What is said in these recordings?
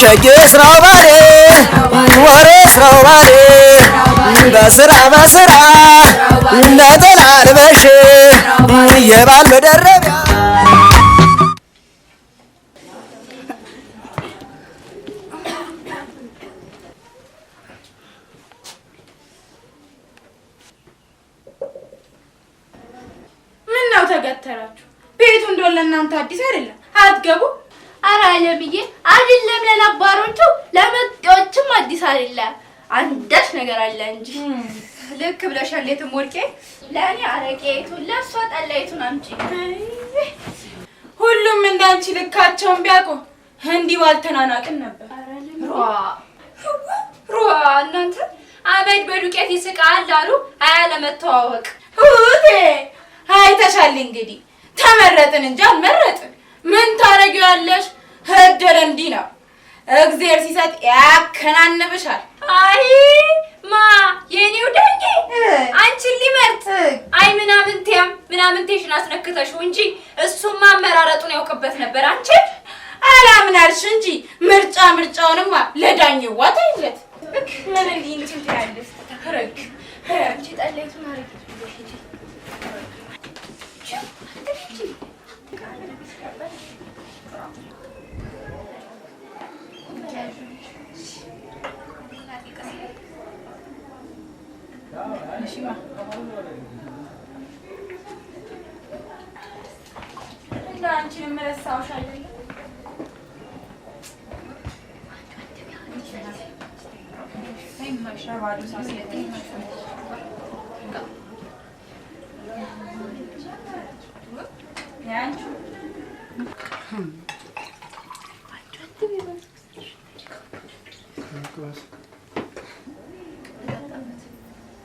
ስራው ባሬ ወሬ ስራው ባሬ በስራ ነጠላ ልበሽ የባል መደረቢያ ምነው ተገተራችሁ? ቤቱ እንደው ለእናንተ አዲስ አይደለም አትገቡ? ኧረ አለምዬ አይደለም ለነባሮቹ ለመጤዎችም አዲስ አይደለም። አንዳች ነገር አለ እንጂ ልክ ብለሻል። የትም ወርቄ ለእኔ አረቄቱን ለእሷ ጠላይቱን አምጪ። ሁሉም እንዳንቺ ልካቸውን ቢያውቁ እንዲህ ባልተናናቅን ነበር። ሩዋ እናንተ አመድ በዱቄት ይስቃል አሉ አያለመተዋወቅ ሁቴ አይተሻል። እንግዲህ ተመረጥን እንጂ አልመረጥን። ምን ታረጊዋለሽ? ህደረ እንዲህ ነው። እግዚአብሔር ሲሰጥ ያከናንብሻል። አይ ማ የኔው ደንጌ አንቺን ሊመርጥ አይ ምናምንቴሽን አስነክተሽው እንጂ እሱማ አመራረጡን ያውቅበት ነበር። አንቺ አላምናልሽ እንጂ ምርጫውንማ ለዳኝዋ ታይለት ምን እንዲህ እንትን ትያለሽ? ተከረክ አንቺ ጠላይቱን አረጊ አንቺንም ረሳሁሽ አይደል?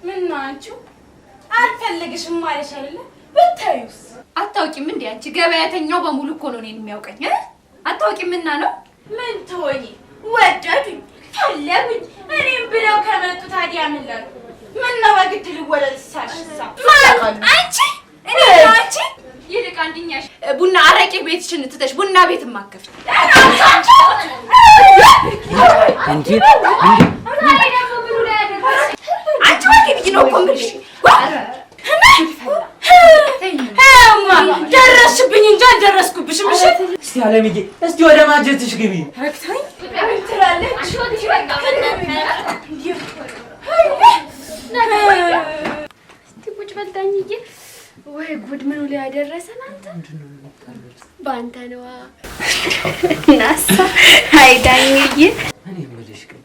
ምን ነው አንቺው አልፈልግሽም ማለሽ አይደለ? ብታዩስ አታውቂም እንዴ አንቺ? ገበያተኛው በሙሉ እኮ ነው እኔን የሚያውቀኝ። አታውቂምና ነው። ምን ትሆኚ? ወደዱኝ ፈለጉኝ እኔም ብለው ከመጡ ታዲያ ምን ላሉ? ምን ነው በግድ ልወለድ ሳልሽሳ አንቺ እኔ አንቺ ይልቅ አንድኛሽ ቡና አረቄ ቤትሽን ትተሽ ቡና ቤት ማከፍ እንዴ አንቺ ወግድ ነው ቆምሽ ደረስሽብኝ እንጂ አልደረስኩብሽም። እሺ እስቲ አለምዬ እስቲ ወደ ማጀትሽ ግቢ። ረክታኝ ትላለች። እስቲ ቁጭ በል ዳኝዬ። ወይ ጉድ ምኑ ላይ ያደረሰን አንተ? ባንተ ነዋ ናሳ። አይ ዳኝዬ እኔ የምልሽ ግን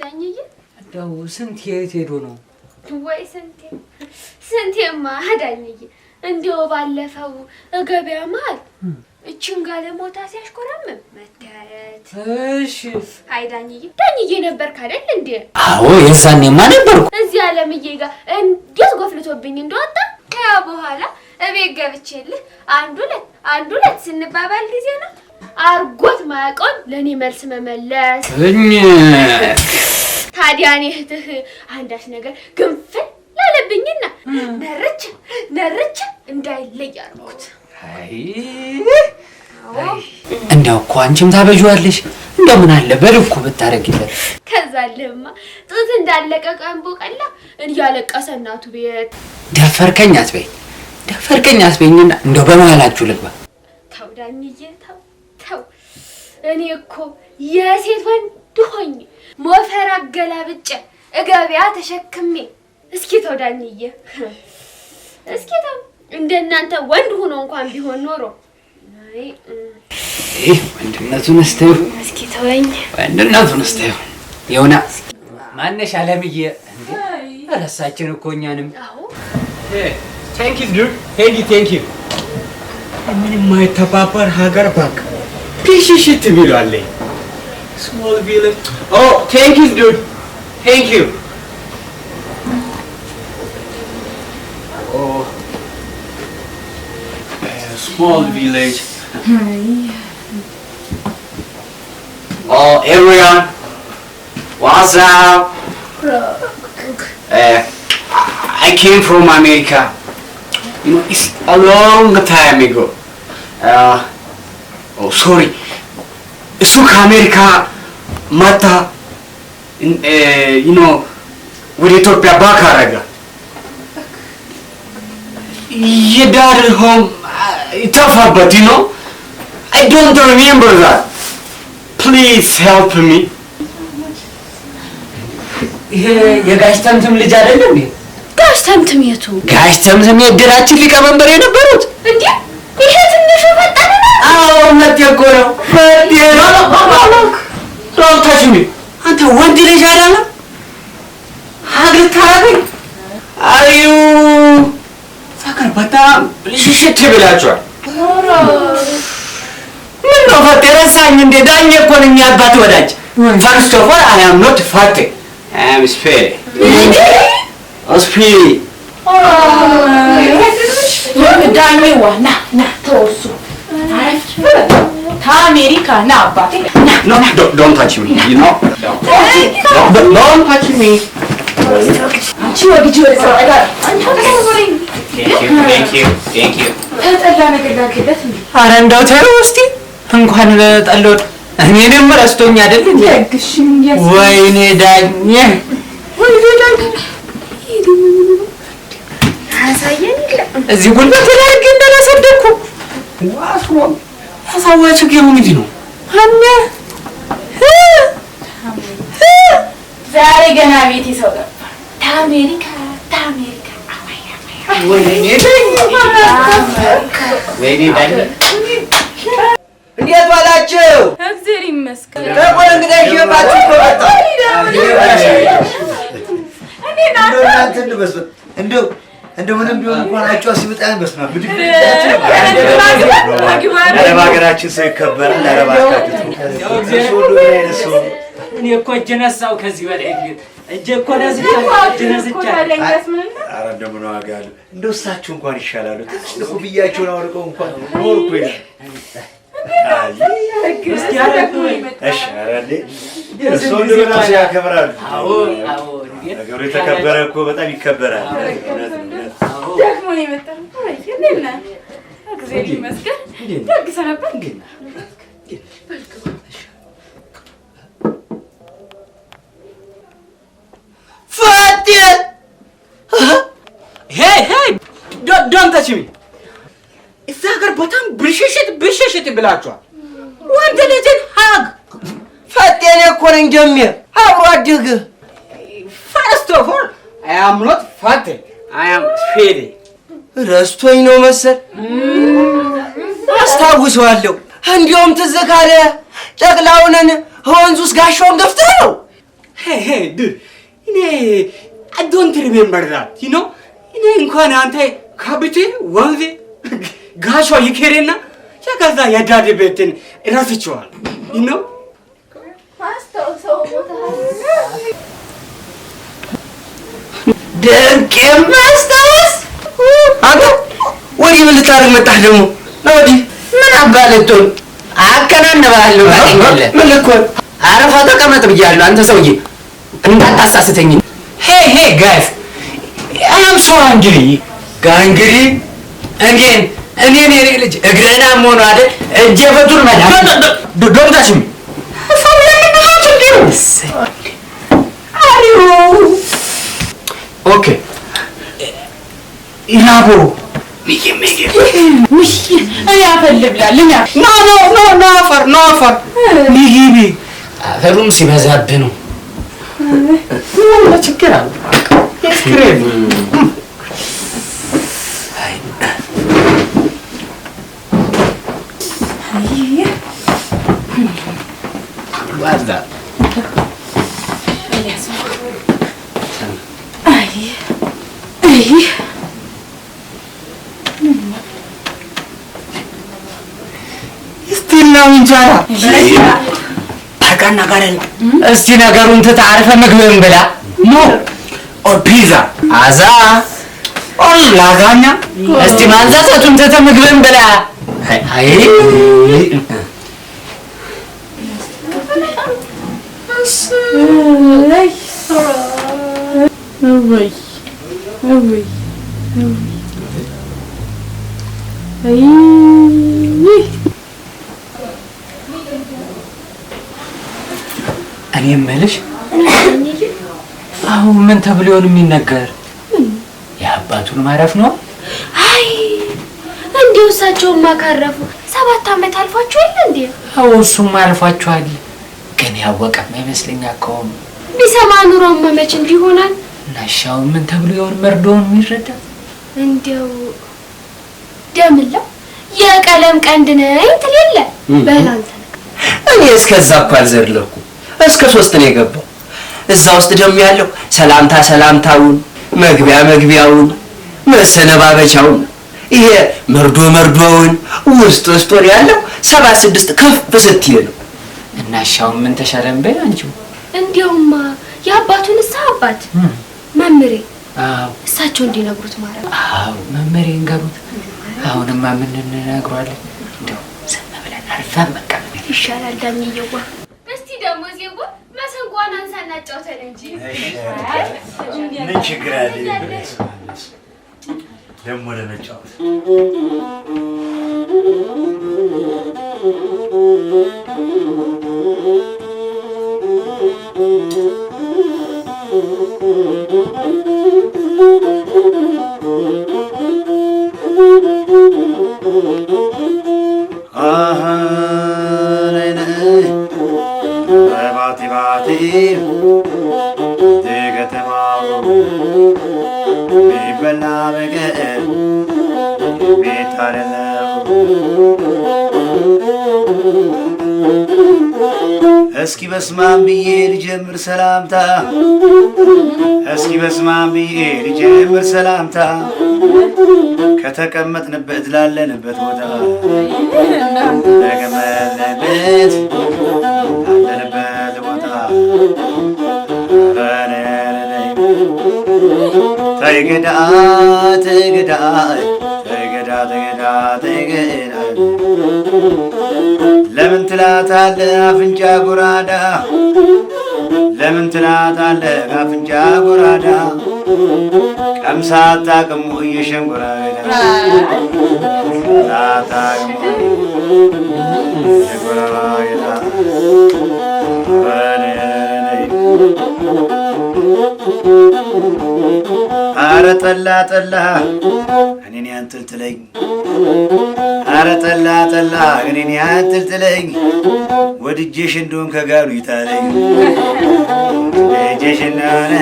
ዳኝዬ እንደው ስንት የት ሄዶ ነው? ወይ ስንቴማ ዳኝዬ እንደው ባለፈው ገበያ መሀል እቺን ጋለሞታ ሲያሽኮረምም መታየት። እሺ አይ ዳኝዬ ነበርክ አይደል እንዴ? አዎ የዛኔማ ነበርኩ። እዚህ አለምዬ ጋር እንዴት ጎፍልቶብኝ እንደወጣ ከያ በኋላ እቤት ገብቼልህ አንድ ሁለት ስንባባል ጊዜ ነው አርጎት ማያውቀውን ለእኔ መልስ መመለስ። ታዲያ እኔ እህትህ አንዳች ነገር ግንፍል ላለብኝና ነርች እንዳይለይ አልኩት። አይ እንደው እኮ አንቺም ታበጂዋለሽ። እንደው ምን አለ በልኩ ብታረጊለት። ከዛልህማ ጡት እንዳለቀ ቀንቦ ቀላ እያለቀሰ እናቱ ቤት ደፈርከኝ አትበይኝና እንደው በመሀላችሁ ልግባ። ተው ዳኝዬ ተው። እኔ እኮ የሴት ወንድ ሆኜ ሞፈር አገላብጬ ገበያ ተሸክሜ እስኪ ተው ዳኝዬ እስኪ ተው። እንደናንተ ወንድ ሆኖ እንኳን ቢሆን ኖሮ አይ ወንድነቱን እስቲ እስኪ ተወኝ። ወንድነቱን እስቲ የውና ማነሽ አለምዬ እንዴ? ረሳችን እኮ እኛንም። አዎ Thank you, dude. Thank you. ምንም ማይተባበር ሀገር ባክ ፒሽሽት ቢሏል። Small village. Oh, thank you, dude. Thank you. Oh, small village. Oh, everyone. What's up? I came from America. You know, it's a long time ago. Oh, sorry. እሱ ከአሜሪካ መታ ወደ ኢትዮጵያ ባክ አደረገ። የዳር ሆም ተፋበት I don't remember that. Please help me. ይሄ የጋሽ ተምትም ልጅ አይደለም እንዴ? ጋሽ ተምትም የቱ? ጋሽ ተምትም የድራችን ሊቀመንበር የነበሩት እንዴ? ይሄ ትንሹ ፈጠነ ነው? አዎ እውነት እኮ ነው። ዶንታችሚ አንተ ወንድ ልጅ አይደለም? ሀገር ታረኝ አዩ ሳከር በጣም ልሽሽት ብላችኋል። ምን ነው ፈቴ ረሳኝ እንዴ? ዳኜ እኮ ነኝ አባት ወዳጅ። First of all, I am not fat. I am spare. Spare. ዳኜዋ ና ተወሱ ከአሜሪካ ና አባቴ No, don't touch me. Don't touch me. አንቺ ወግጂ ወደ ሰው ጋር Thank you. ተጠላ ነገር ላድርግለት እንዴ? ኧረ እንደው ተይው እስኪ እንኳን ጠሎት እኔንም ረስቶኝ አይደል እንዴ? ደግሽም ወይኔ ዳኜ አሳየን እዚህ ጉልበት ላይ ግን እንደላሰደኩ ዋስ ነው ታሳዋች ገሙ ምንድን ነው? ዛሬ ገና ቤት ሰው ገባ። ታሜሪካ ወይኔ ዳኜ እንዴት ዋላችሁ? እግዚአብሔር ይመስገን። ተቆል እንግዲህ ይባችሁ ተወጣ እናንተ እንደበስበት እንደው ምንም ቢሆን እንኳን አጫው ሲመጣን በስማ ብድግ አረብ ሀገራችን ሰው ይከበራል። አረብ ሀገራችን እኔ እኮ እጄ ነሳው ከዚህ በላይ እጄ እኮ ነስቻ ኧረ እንደምን ዋጋ አለው። እንደው እሳቸው እንኳን ይሻላሉ። ትንሽ ነው ብያቸውን አውልቀው እንኳን ኖርኩ ይላል። እስኪ አረግ እሺ አረዴ ሰው እንደምን ያከብራሉ። አዎ ነገሩ የተከበረ እኮ በጣም ይከበራል። ደግሞ ነው የመጣው። እንዴና እግዚአብሔር ይመስገን። ደግ ሰነበት ግን ፈቴ Hey, don't touch me. እዛ ሀገር በጣም ብሽሽት ብላችኋል። ወንድ ልጅን ሀግ ፈጤን እኮ ነኝ ጀሚር አብሮ አድግ። First of all, I am not fat. I am fat. ረስቶኝ ነው መሰል አስታውሰዋለሁ። እንዲያውም ትዝ ካለ ጨቅላውንን ወንዝ ውስጥ ጋሻውን ገፍተህ ነው። Hey, dude. I don't remember that, እኔ እንኳን አንተ ካብቴ ወንዝ ጋሻ ይከረና ያጋዛ ያዳደ ቤትን እራስቸዋል ደንቄ ማስታወስ አንተ ወዲህ ምን ልታረግ መጣህ ደግሞ? ወዲህ ምን አባለቶን አከናንባለሁ ማለት ምን እኮ አረፋ ተቀመጥ ብያለሁ። አንተ ሰውዬ እንዳታሳስተኝ። Hey guys, I am so angry. ጋንግሪ እኔ ልጅ እግረና ሆኖ አይደል እጄ በቱር ማለት ዶንታሽም ኦኬ ኢላቦ እኔ አፈልብላልኝ ኖ አፈር ሚጊቢ አፈሩም ሲበዛብህ ነው። ችግር አለ ስክሬም ዋዛ እንጀራ በቃና ጋር እስቲ ነገሩን ተታርፈ ምግብን ብላ ኖ ኦር ፒዛ አዛ ኦር ላዛኛ እስቲ ማንዛዛቱን ተተ ምግብን ብላ አይ አዎ ምን ተብሎ ይሆን የሚነገር? የአባቱን ማረፍ ነው። አይ እንዴው እሳቸውን ማካረፉ 7 ዓመት አልፏቸዋል እንዴ? አዎ እሱም አልፏቸዋል። ግን ያወቀም አይመስለኛል ከሆነ ቢሰማ ኑሮም መች እንዲሆናል። ናሻው ምን ተብሎ ይሆን መርዶውን የሚረዳ? እንዴው ደምላ የቀለም ቀንድ ነኝ ትልለ በላንተ እኔ እስከዛ እኮ አልዘለኩ እስከ 3 ነው የገባው። እዛ ውስጥ ደግሞ ያለው ሰላምታውን መግቢያውን መሰነባበቻውን ይሄ መርዶውን ውስጡን ያለው 76 ከፍ ስትይ ነው። እናሻው ምን ተሻለም በይ አንቺው። እንዴውማ የአባቱን አባት መምሬ እሳቸው እንዲነግሩት ማለት አዎ መምሬ እንገሩት። አሁንማ ምን እንነግሯለን? እንደው ዝም ብለን አርፈን መቀመጥ ይሻላል። ዳንዬዋ እስቲ ደግሞ ዜጎ መሰንቋን አንሳና ጫውተን እንጂ ምን ችግር አለ ደግሞ ለመጫወት? ባቲ ከተማው ቢበላ በቀር ቤት አይደለም። እስኪ በስማም ብዬ ልጀምር ሰላምታ፣ እስኪ በስማም ብዬ ልጀምር ሰላምታ፣ ከተቀመጥንበት ላለንበት ቦታ ተቀመጥንበት ላለንበት ቦታ ተይገዳ ተይገዳ ተይገዳ ተይገዳ ተይገዳ ለምን ትላታለህ አፍንጫ ጎራዳ፣ ለምን ትላታለህ አፍንጫ ጎራዳ፣ ቀምሳ አታውቅም ወይ የሸንኮራ አገዳ አታውቅም የሸንኮራ አገዳ አረ ጠላ እኔን ያንጠልጥለኝ፣ አረ ጠላ እኔን ያንጠልጥለኝ፣ ወድጄሽ እንደሆን ከጋሩ ይጣለኝ፣ ወድጄሽ እንደሆነ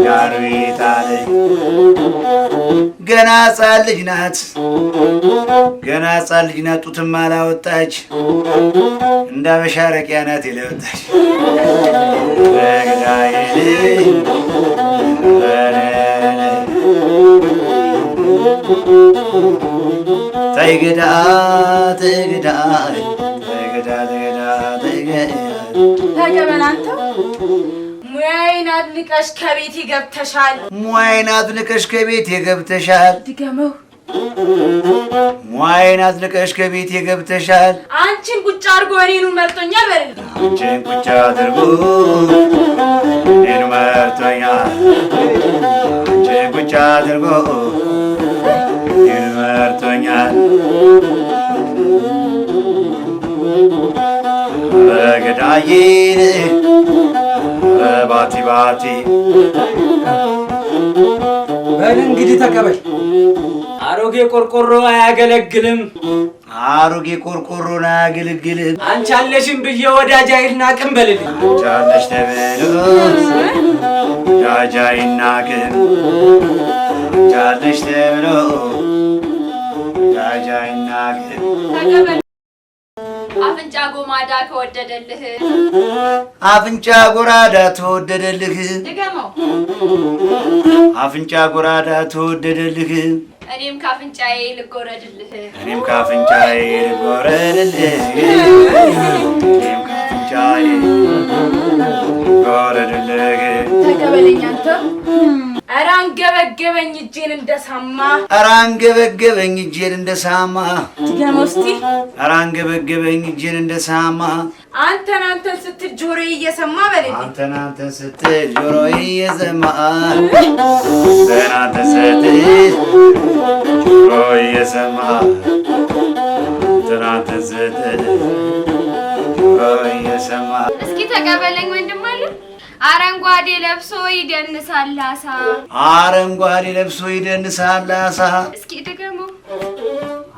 ጋሩ ይጣለኝ። ገና ሕፃን ልጅ ናት፣ ገና ሕፃን ልጅ ናት፣ ጡትም አላወጣች፣ እንደ አበሻ ረቂያ ናት የለወጣች ተይገዳ ተይገዳ ተይገዳ ተይገዳ ተይገዳ ተገበናንተ ሙያዬን አድንቀሽ ከቤቴ ገብተሻል። ሙያዬን አድንቀሽ ከቤቴ ገብተሻል። ድገመው። ሙያዬን አድንቀሽ ከቤቴ ገብተሻል። አንቺን ቁጭ አድርጎ እኔኑ መርጦኛል በልልኝ። አንቺን ቁጭ አድርጎ እኔኑ መርጦኛል። አንቺን ቁጭ አድርጎ እኔኑ መርጦኛል። በገዳዬ ባቲ በል እንግዲህ ተቀበል። አሮጌ ቆርቆሮ አያገለግልም፣ አሮጌ ቆርቆሮን አያገለግልም። አንቺ አለሽም ብዬ ወዳጅ አይናቅም በልልኝ። አንቺ አለሽ ተብሎ ወዳጅ አይናቅም፣ አንቺ አለሽ ተብሎ ወዳጅ አይናቅም። ተቀበል። አፍንጫ ጎማዳ ከወደደልህ፣ አፍንጫ ጎራዳ ተወደደልህ፣ ድገመው። አፍንጫ ጎራዳ ተወደደልህ፣ እኔም ካፍንጫዬ ልጎረድልህ፣ እኔም ካፍንጫዬ ልጎረድልህ፣ እኔም ካፍንጫዬ ልጎረድልህ። ተቀበለኝ አንተ። ኧረ አንገበገበኝ እጄን እንደሳማ፣ ኧረ አንገበገበኝ እጄን እንደሳማ፣ ድገመው እስቲ። ኧረ አንገበገበኝ እጄን እንደሳማ፣ አንተን ስትል ጆሮዬ እየሰማ በልልኝ። አንተን ስትል ጆሮዬ እየሰማ፣ አንተን ስትል ጆሮዬ እየሰማ፣ አንተን ስትል ጆሮዬ እየሰማ። እስኪ ተቀበለኝ ወንድም አለ። አረንጓዴ ለብሶ ይደንሳል አሳ አረንጓዴ ለብሶ ይደንሳል አሳ እስኪ ደግሞ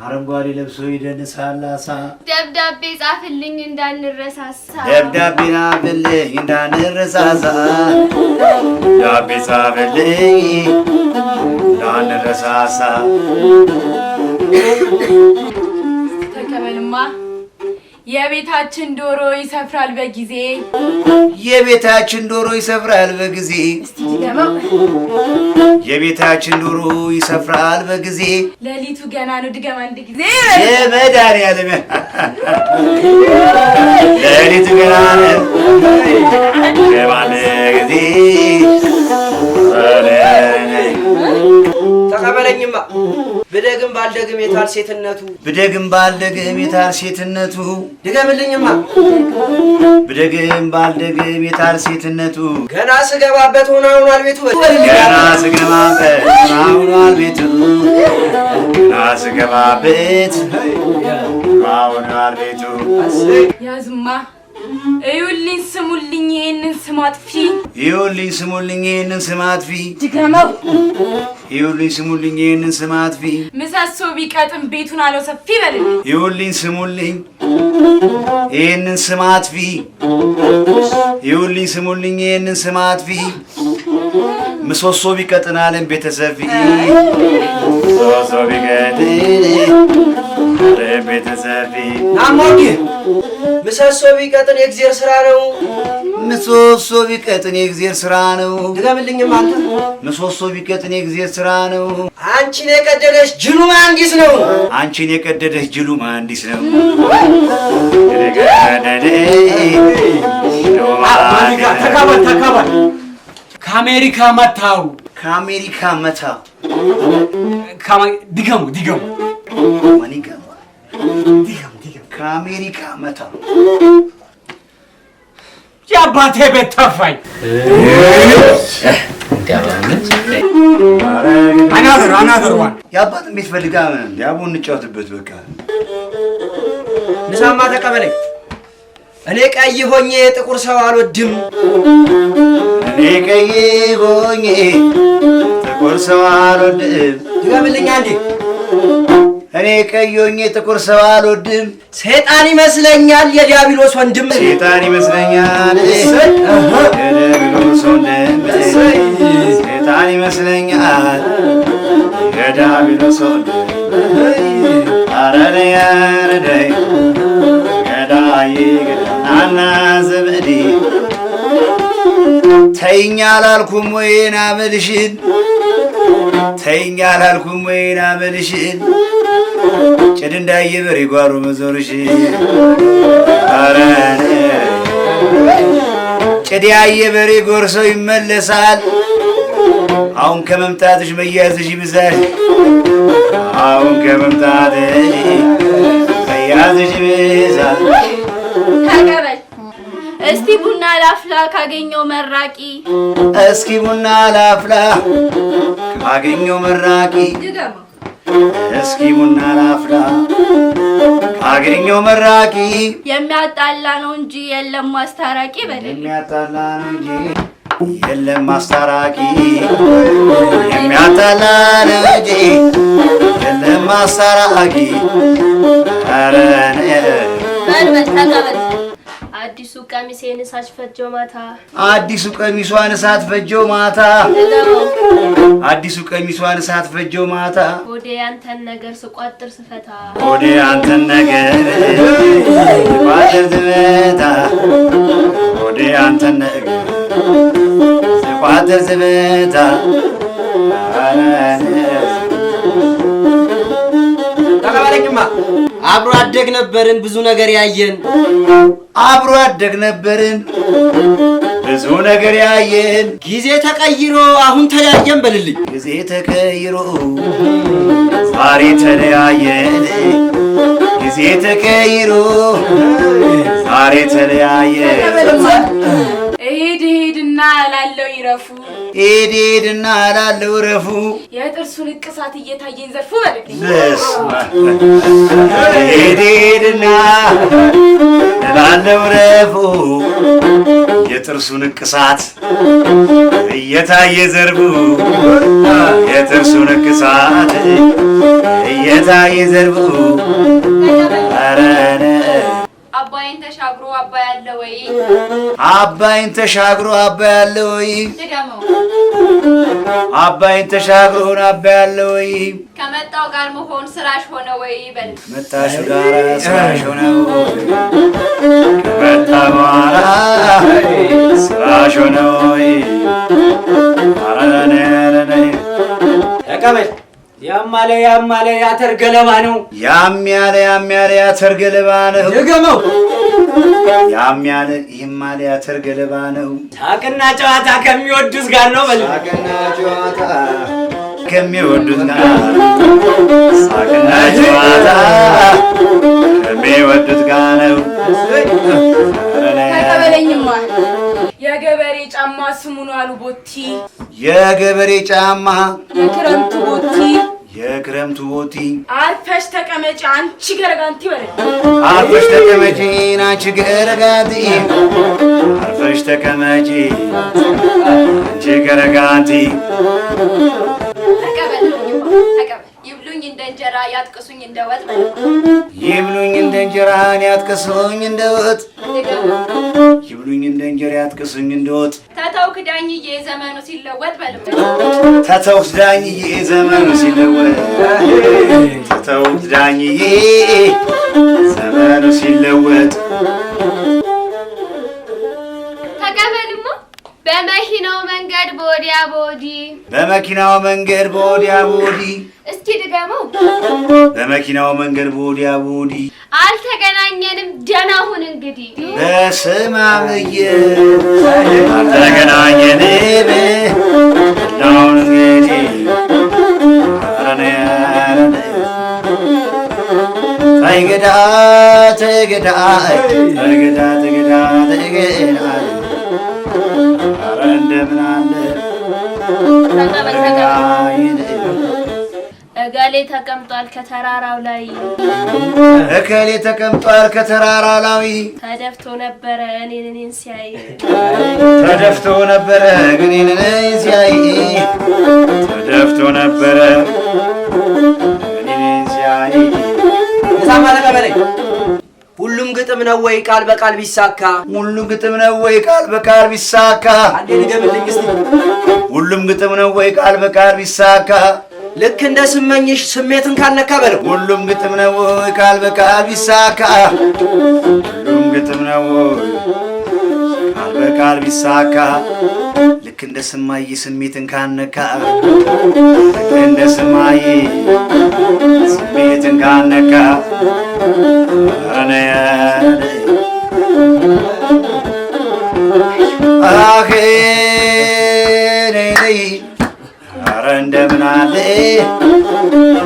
አረንጓዴ ለብሶ ይደንሳል አሳ ደብዳቤ ጻፍልኝ እንዳንረሳሳ ደብዳቤ ጻፍልኝ እንዳንረሳሳ ደብዳቤ ጻፍልኝ እንዳንረሳሳ ተቀበልማ የቤታችን ዶሮ ይሰፍራል በጊዜ የቤታችን ዶሮ ይሰፍራል በጊዜ እስቲ ድገመው የቤታችን ዶሮ ይሰፍራል በጊዜ ሌሊቱ ገና ነው ድገም አንድ ጊዜ የመድኃኒዓለም ሌሊቱ ገና ነው ድገም አንድ ጊዜ ተቀበለኝማ ብደግም ባልደግም የታል ሴትነቱ ብደግም ባልደግም የታል ሴትነቱ ድገምልኝማ ብደግም ባልደግም የታል ሴትነቱ ገና ስገባበት ሆኗል ቤቱ ገና ስገባበት ሆኗል ቤቱ ገና ስገባበት ሆኗል ቤቱ ያዝማ እዩልኝ ስሙልኝ ይሄንን ስም አጥፊ እዩልኝ ስሙልኝ ይሄንን ስም አጥፊ ድገመው እዩልኝ ስሙልኝ ይሄንን ስም አጥፊ ምሰሶ ቢቀጥም ቤቱን አለው ሰፊ በልልኝ እዩልኝ ስሙልኝ ይሄንን ስም አጥፊ እዩልኝ ስሙልኝ ይሄንን ስም አጥፊ ምሰሶ ቢቀጥን አለም ቤተሰፊ ምሰሶ ቢቀጥን አለም ቤተሰፊ ናሞጊ ምሰሶ ቢቀጥን የእግዚአብሔር ስራ ነው ምሰሶ ቢቀጥን የእግዚአብሔር ስራ ነው ድገምልኝማ አንተ ምሰሶ ቢቀጥን የእግዚአብሔር ስራ ነው አንቺን የቀደደሽ ጅሉ መሐንዲስ ነው አንቺን የቀደደሽ ጅሉ መሐንዲስ ነው ተካባል ከአሜሪካ መታው ከአሜሪካ መታ ድገሙ ከአሜሪካ መታ የአባቴ ቤት ተፋኝ አናገር ዋን የአባትን ቤት ፈልጋ ያቡ እንጫወትበት በቃ ንሳማ ተቀበለኝ እኔ ቀይ ሆኜ ጥቁር ሰው አልወድም እኔ ቀይ ሆኜ ጥቁር ሰው አልወድም ድገምልኝ አንዴ እኔ ቀይ ሆኜ ጥቁር ሰው አልወድም ሰይጣን ይመስለኛል የዲያብሎስ ወንድም ሰይጣን ይመስለኛል የዲያብሎስ ወንድም ሰይጣን ይመስለኛል የዲያብሎስ ወንድም አረደይ አረደይ ገዳይ ገዳና ዘመዴ ተይኝ አላልኩም ወይን አመልሽን ተይኝ አላልኩም ወይን አመልሽን ጭድ እንዳየበር ይጓሩ መዞርሽን አረ ጭድ ያየበር ጎርሰው ይመለሳል አሁን ከመምጣትሽ መያዝሽ ይብዛል አሁን ከመምጣትሽ መያዝሽ ይብዛል ተቀበል እስቲ ቡና ላፍላ ካገኘው መራቂ እስኪ ቡና ላፍላ ካገኘው መራቂ ድገመው እስኪ ቡና ላፍላ ካገኘው መራቂ የሚያጣላ ነው እንጂ የለም ማስታራቂ በልልኝ የሚያጣላ ነው እንጂ የለም ማስታራቂ የሚያጣላ ነው እንጂ የለም ማስታራቂ አረነ በልበል ተቀበል አዲሱ ቀሚሴን እሳት ፈጀው ማታ አዲሱ ቀሚሷን እሳት ፈጀው ማታ አዲሱ ቀሚሷን እሳት ፈጀው ማታ ወደ ያንተን ነገር ስቋጥር ስፈታ ወደ አንተን ነገር ስቋጥር ስፈታ ወደ አንተን ነገር ስቋጥር ስፈታ ተቀበለኝማ አብሮ አደግ ነበርን ብዙ ነገር ያየን አብሮ አደግ ነበርን ብዙ ነገር ያየን ጊዜ ተቀይሮ አሁን ተለያየን በልልኝ ጊዜ ተቀይሮ ዛሬ ተለያየን ጊዜ ተቀይሮ ዛሬ ተለያየን እሄድና ሂድና ላለው ይረፉ ሂድና ላለው ረፉ የጥርሱን እቅሳት እየታየኝ ዘርፉ በልልኝ ሂድና ላለው ረፉ የጥርሱን እቅሳት እየታየ ዘርቡ የጥርሱን እቅሳት እየታየ ዘርቡ አረነ አባይን ተሻግሮ አባይ አለ ወይ አባይን ተሻግሮ አባይ አለ ወይ ድገመው አባይን ተሻግሮ አባይ አለ ወይ ከመጣው ጋር መሆን ስራሽ ሆነ ወይ በል መጣሽ ጋር ስራሽ ሆነ ከመጣው ጋር ስራሽ ሆነ ወይ አረነ ተቀበል ያማለ ያተር ገለባ ነው ያለ ያተር ገለባ ነው ድገመው ያለ ያተር ገለባ ነው ሳቅና ጨዋታ ከሚወዱት ጋር ነው በል ሳቅና ጨዋታ ከሚወዱት ጋር ሳቅና ጨዋታ ከሚወዱት ጋር ነው ተቀበለኝማ የገበሬ ጫማ ስሙ ነው አሉ ቦቲ የገበሬ ጫማ የክረምቱ ቦቲ የክረምቱ ቦቲ አርፈሽ ተቀመጪ አንቺ ገረጋንቲ በለኝ አርፈሽ ተቀመጪ አንቺ ገረጋንቲ አርፈሽ ተቀመጪ አንቺ ገረጋንቲ ተቀበል ይብሉኝ እንደ እንጀራ ያጥቅሱኝ እንደ ወጥ በል ይብሉኝ እንደ እንጀራ ያጥቅሱኝ እንደ ወጥ ይብሉኝ እንደ እንጀራ ያጥቅሱኝ እንደ ወጥ ተተውክ ዳኝዬ ዘመኑ ሲለወጥ በል ተተውክ ዳኝዬ ዘመኑ ሲለወጥ ተተውክ ዳኝዬ ዘመኑ ሲለወጥ ተቀበልማ በመኪናው መንገድ በወዲያ በወዲ በመኪናው መንገድ በወዲያ በወዲ እስኪ ድገመው በመኪናው መንገድ በወዲያ በወዲ አልተገናኘንም ደህና ሁን እንግዲህ በስማምዬ አልተገናኘንም ደህና ሁን እንግዲህ ተገዳ ተገዳ ተገዳ ተገዳ ተገዳ ኧረ እንደምን አለ እገሌ ተቀምጧል ከተራራው ላይ እከሌ ተቀምጧል ከተራራው ላይ ተደፍቶ ነበረ እኔን ሲያይ ተደፍቶ ነበረ እኔን ሲያይ ተደፍቶ ነበረ እኔን ሲያይ ተሳማለ ቀበለኝ ሁሉም ግጥም ነው ወይ ቃል በቃል ቢሳካ ሁሉም ግጥም ነው ወይ ቃል በቃል ቢሳካ አንዴ ንገምልኝ እስቲ ሁሉም ግጥም ነው ወይ ቃል በቃል ቢሳካ ልክ እንደ ስመኝሽ ስሜትን ካልነካ በለው ሁሉም ግጥም ነው ወይ ቃል በቃል ቢሳካ ሁሉም ግጥም ነው ወይ ቃል በቃል ቢሳካ ልክ እንደ ስማዬ ስሜትን ካልነካ ልክ እንደ ስማዬ ስሜትን ካልነካ አሄ ነይ ኧረ እንደምን አለ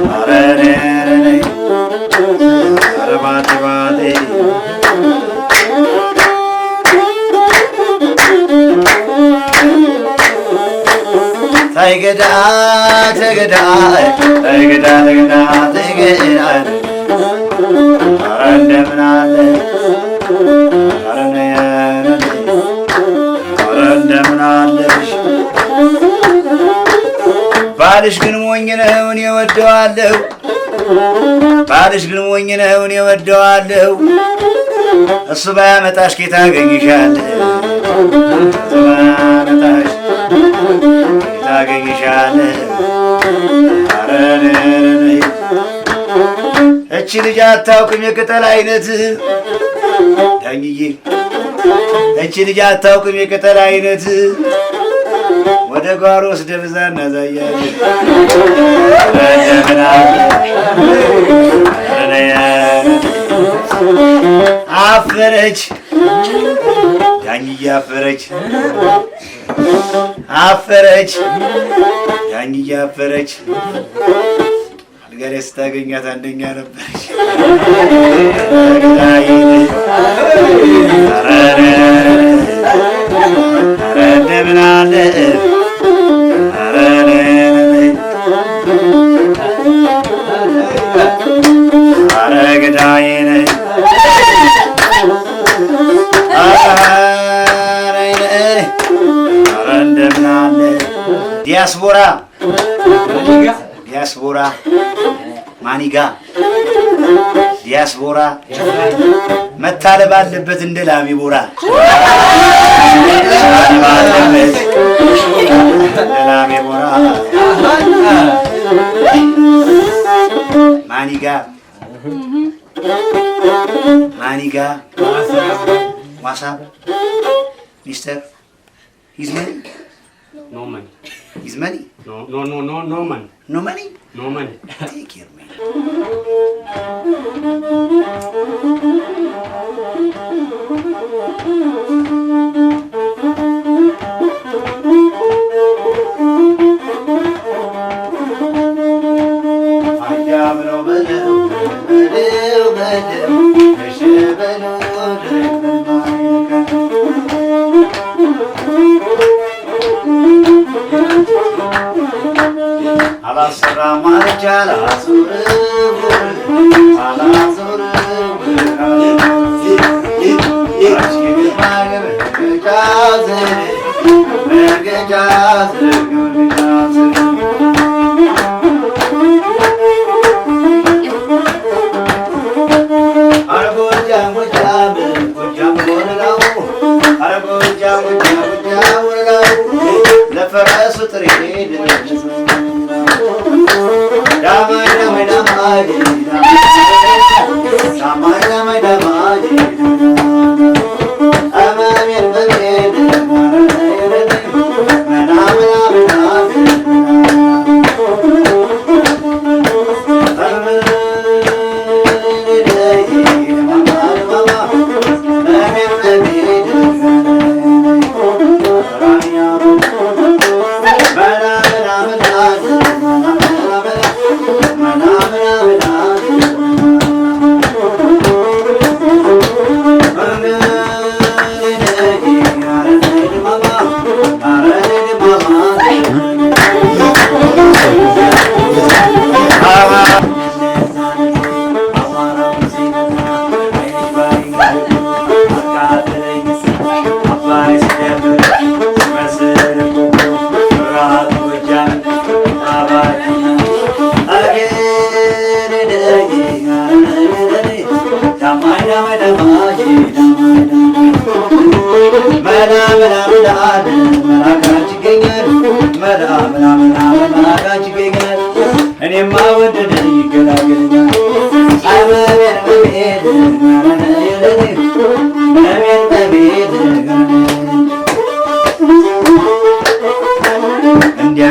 ኧረ ነይ ኧረ ባቴ ባቴ ተገዳ ተገዳ ተገዳ ተገዳ ተገዳ ኧረ እንደምን አለ ኧረ ነይ ኧረ እንደምን አለሽ ባልሽ ግን ሞኝ ነው እኔ እወደዋለሁ ባልሽ ግን ሞኝ ነው እኔ እወደዋለሁ እሱ ባያመጣሽ ኬት አገኝሻለሁ እሱ ባያመጣሽ ኬት አገኝሻለሁ ኧረ ነይ እቺ ልጅ አታውቅም የቅጠል አይነት ዳኝዬ እቺ ልጅ አታውቅም የቅጠል አይነት ወደ ጓሮ ወስደህ ብዛ እናዛያለን አፈረች ዳኝዬ አፈረች አፈረች ዳኝዬ አፈረች አልጋ ላይ ስታገኛት አንደኛ ነበረች ኧረ እንደምን አለ ኧረ ገዳዬ ነህ ኧረ እንደምን አለ ዲያስፖራ ዲያስፖራ ማኒጋ ዲያስፖራ መታለብ አለበት እንደ ላሚ ቦራ ባለበት እንደ ላሚ ቦራ ማኒጋ ማኒጋ ዋሳብ ሚስተር ሂዝ መኒ No money. ሂዝ መኒ No money. ኖ መኒ No money. ቴክ ኬር ሚ አላሰራም አልቻ ለፈረሱ ጥሬ እኔማ ወደደኝ ይገላገለኛል እንዲያ